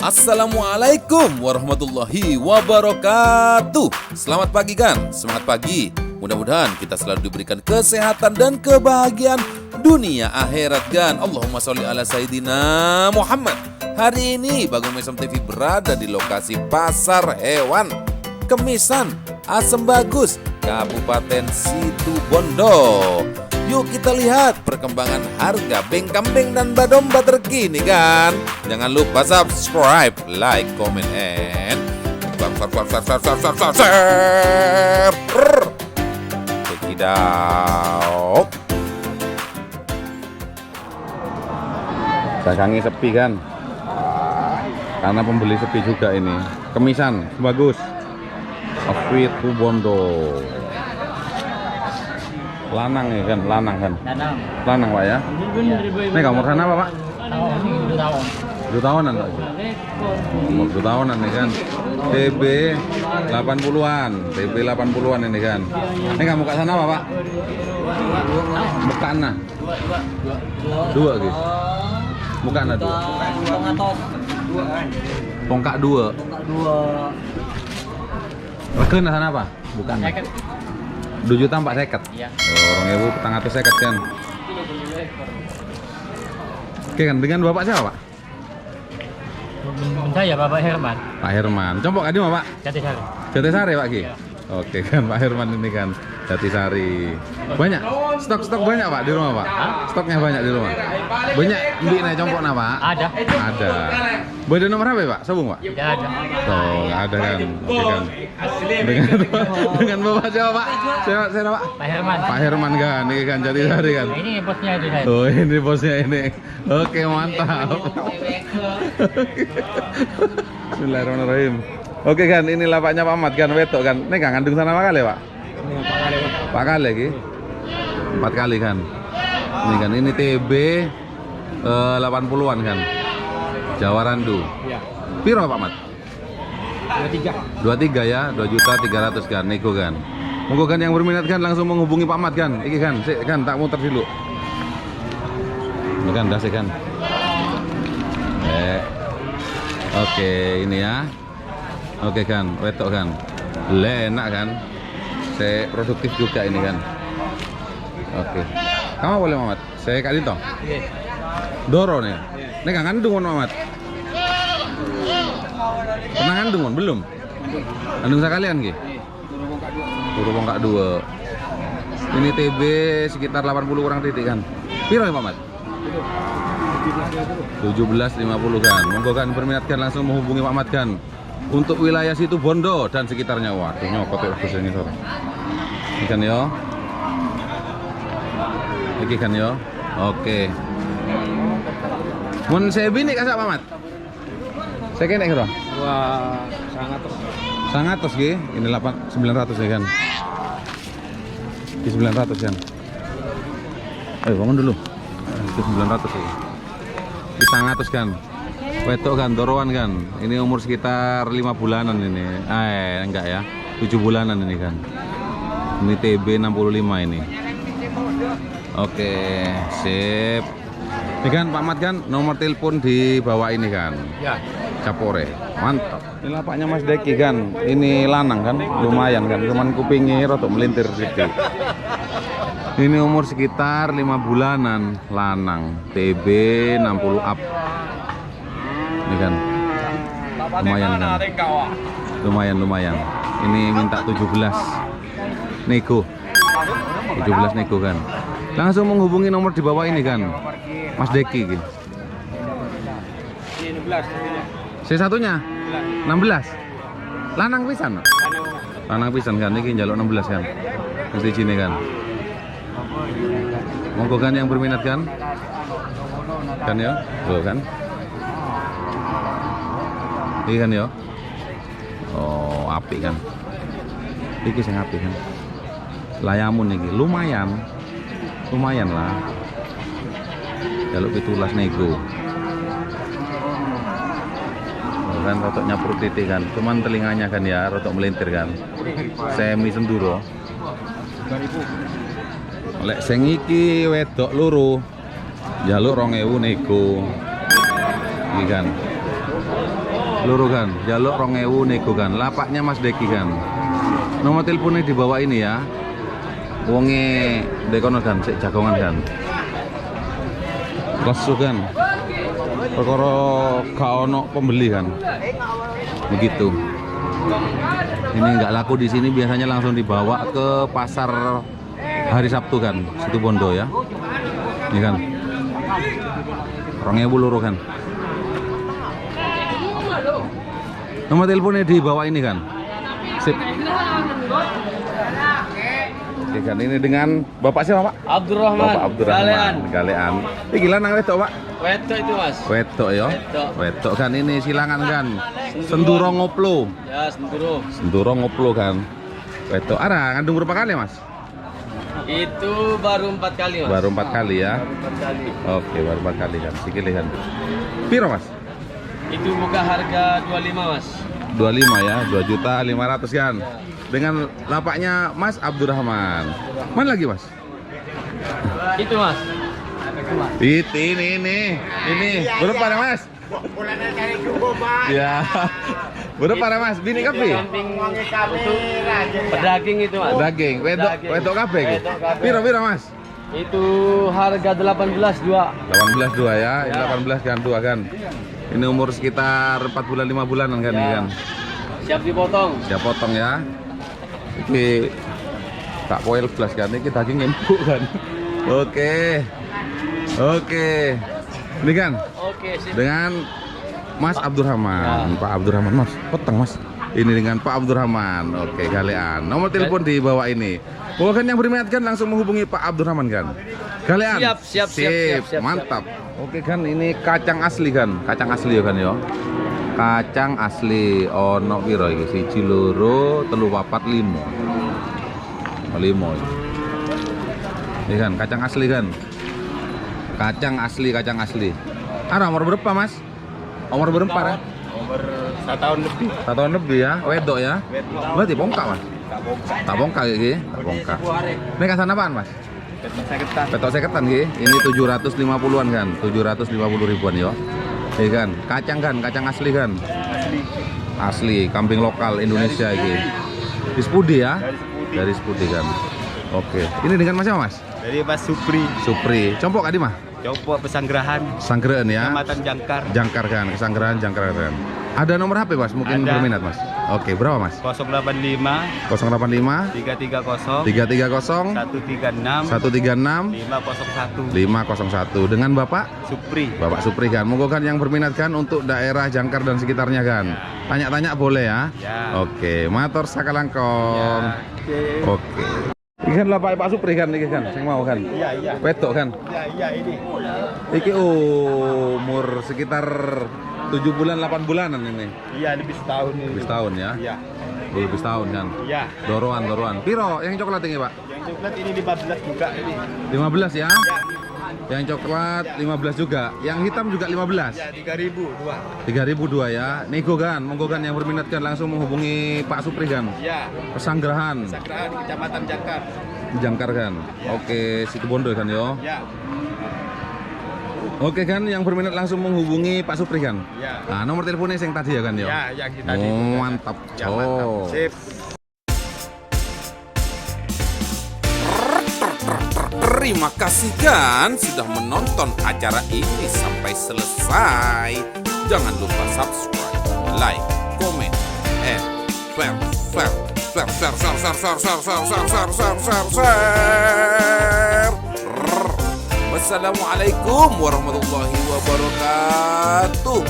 Assalamualaikum warahmatullahi wabarakatuh. Selamat pagi kan, semangat pagi. Mudah-mudahan kita selalu diberikan kesehatan dan kebahagiaan dunia akhirat kan. Allahumma sholli ala Sayyidina Muhammad. Hari ini Bagong Mesem TV berada di lokasi Pasar Hewan Kemisan Asem Bagus, Kabupaten Situbondo. Yuk kita lihat perkembangan harga beng-kambing dan badomba terkini kan. Jangan lupa subscribe, like, comment, and share. Check it out. Dagangnya sepi kan, karena pembeli sepi juga ini. Kemisan bagus, Situbondo. Lanang ya kan, lanang kan? Lanang Pak ya? Ini kamu sana apa Pak? 2 tahunan Pak? Umur 2 tahunan nih kan? TB 80-an, TB 80-an ini kan? Ini kamu ke sana apa Pak? Mukana? 2 gitu? Mukana 2? Pongkak 2? Regen sana apa? Bukan. 2 juta 450. Iya. Orang ibu petang atas seket kan. Oke kan, dengan bapak siapa Pak? Saya Bapak Herman. Pak Herman. Coba kadi Pak? Jatisari. Jatisari Pak Ki? Iya. Oke kan, Pak Herman ini kan Jatisari. Banyak? Stok banyak Pak di rumah Pak? Hah? Stoknya banyak di rumah? Banyak beli naik compok nah Pak? Ada. Ada. Boleh nomor HP Pak? Sobung Pak? Tidak ada. Oh, nggak ada kan? Oke kan. Dengan bapak siapa Pak? Siapa Pak? Pak Herman. Pak Herman kan, ini kan Jatisari kan? Nah, ini bosnya itu saya. Oh ini bosnya ini. Oke mantap. Bismillahirrahmanirrahim. Oke kan, ini lapaknya Pak Ahmad kan, wetok kan. Ini kan ngandung sana apa kali Pak? Pak kali lagi. 4 kali kan. Ini kan, ini TB 80-an kan. Jawa Randu. Iya. Piro Pak Ahmad? 23. 23 ya, 2.300.000 kan, nego kan. Monggo kan yang berminat kan langsung menghubungi Pak Ahmad kan. Iki kan, sik kan tak muter dulu. Ini kan dasih kan. Oke, ini ya. Oke kan, wetok kan. Enak kan. Saya produktif juga ini kan. Oke. Kamu boleh Mamat? Saya kali toh. Iya. Doro nih. Ini kan ngandung Mamat. Pernah ngandung mon? Belum? Ngandung sekalian ki? Turu bongkak 2. Ini TB sekitar 80 kurang titik kan. Piro ya Mamat? 17.50 kan. Monggo kan berminat kan langsung menghubungi Pak Ahmad kan. Untuk wilayah Situbondo dan sekitarnya. Waduh nyokot ya bos ini sore. Ini kan yo. Ini kan yo. Oke. Mun saya bini kasak Pak Ahmad? Saya kene kira. Wah, sangat terus. 100 ki. Ini 900 ya kan. Ki 900 kan. Ayo bangun dulu. Itu 900 ya. Ki 100 kan. Wetok kan, doroan kan. Ini umur sekitar 5 bulanan ini. Enggak ya. 7 bulanan ini kan. Ini TB 65 ini. Oke, sip. Ini kan Pak Ahmad kan nomor telepon di bawah ini kan. Ya. Capore. Mantap. Ini lapaknya Mas Deki kan. Ini lanang kan, lumayan kan. Cuman kupingnya rotok melintir sedikit. Ini umur sekitar 5 bulanan, lanang. TB 60 up. Ini kan lumayan kan, lumayan. Ini minta 17 nego, 17 nego kan. Langsung menghubungi nomor di bawah ini kan, Mas Deki gitu. Saya satunya 16 lanang pisan, lanang pisan kan. Ini jaluk 16 kan, mesti sini kan. Monggo kan yang berminat kan ya, tuh kan. Ini kan ya. Oh, api kan. Iki sing api kan. Layamun iki lumayan. Lumayan lah. Jaluk 17 nego. Kan rotok nyaprut titik kan. Cuman telinganya kan ya rotok melintir kan. Semi senduro. Lek sing iki wedok loro. Jaluk 2000 nego. Iki kan. Loro kan, jaluk 2000 nego kan. Lapaknya Mas Deki kan. Nomor teleponnya di bawah ini ya. Wonge dekono kan, sik jagongan kan. Lesu kan. Perkara gak ono pembeli kan. Begitu. Ini nggak laku di sini, biasanya langsung dibawa ke pasar hari Sabtu kan, Situ Bondo ya. Ini kan. 2000 loro kan. Nomor teleponnya di bawah ini kan. Sip. Oke kan, ini dengan Bapak siapa Pak? Abdurrahman. Bapak Abdurrahman. Galean. Ini gila nang wedok Pak? Wedok itu Mas. Wedok ya. Wedok kan ini silangan kan. Senduro ngoplo. Ya, senduro. Senduro ngoplo kan. Wedok. Ara ngandung berapa kali Mas? Itu baru 4 kali Mas. Baru 4 kali ya. Baru 4 kali. Oke, baru 4 kali kan. Sikile kan. Piro Mas? Itu buka harga 25 Mas. 25 ya, 2.500.000 kan. Dengan lapaknya Mas Abdurrahman. Mana lagi Mas? Itu Mas. Ini. Berapa ada Mas? Ya. Berapa ada Mas? Bini kape? Pedaging itu Mas. Daging, wedok kape? Piro Mas? Itu harga 18.2. 18.2 ya, ini 18 kan tua kan. Ini umur sekitar 4 bulan 5 bulanan kan ini kan. Siap dipotong. Siap potong ya. Ini tak poil belas kan, ini daging empuk kan. Oke. Ini kan Oke, sip. dengan Mas Abdurrahman. Pak Abdurrahman Mas, potong Mas. Ini dengan Pak Abdurrahman. Oke, Galean. Nomor telepon di bawah ini. Pokoknya yang berminat kan langsung menghubungi Pak Abdurrahman kan. Galean. Siap. Mantap. Oke kan, ini kacang asli kan. Kacang asli ya kan ya. Kacang asli ono piro iki? 1 loro 3 4 5. 5. Ini kan kacang asli kan. Kacang asli. Umur berapa Mas? Umur berapa ya? Umur 1 tahun lebih. 1 tahun lebih ya, wedok ya. Berarti bongkak Mas. Tak bongkak iki, tak bongkak. Ini kasan apaan Mas? Petok seketan iki. Ini 750-an kan, 750 ribuan ya. Iya kan, kacang asli kan. Asli, kambing lokal Indonesia iki. Di Sepudi ya? Dari Sepudi kan. Oke. Ini dengan Mas siapa Mas? Dari Mas Supri. Compok kadi mah? Compok Pesanggerahan, Sanggreen ya. Kecamatan Jangkar. Jangkar kan, Kesanggrahan Jangkar kan. Ada nomor HP Mas, mungkin Ada. berminat Mas. Oke, berapa Mas? 085 085 330 330 136 136 501 501 dengan Bapak Supri. Supri kan. Monggo kan yang berminat kan untuk daerah Jangkar dan sekitarnya kan. Tanya-tanya boleh ya. Ya. Oke, matur sakalangkong. Ya. Oke. Iki kan lah Pak Supri kan iki kan sing mau kan. Iya. Wedok kan. Iya ini. Iki umur sekitar 7 bulan 8 bulanan ini. Iya, lebih setahun ini. Lebih setahun ya. Iya. Lebih setahun kan. Iya. Doroan. Piro yang coklat ini, Pak? Yang coklat ini 15 juga ini. 15 ya? Ya. Yang coklat 15 juga. Yang hitam juga 15. Ya, 3.000 dua. 3.002 ya. Nego kan, monggo kan yang berminat kan langsung menghubungi Pak Supri kan. Ya. Pesanggerahan, Pesanggerahan Kecamatan Jangkar. Jangkar kan. Oke, Situ Bondo kan yo. Ya. Oke kan, yang berminat langsung menghubungi Pak Supri kan. Ya. Nah, nomor teleponnya yang tadi ya kan yo. Ya, yang kita di. Oh, mantap. Ya, mantap. Oh. Sip. Terima kasih kan sudah menonton acara ini sampai selesai. Jangan lupa subscribe, like, comment, and share. Wassalamualaikum warahmatullahi wabarakatuh.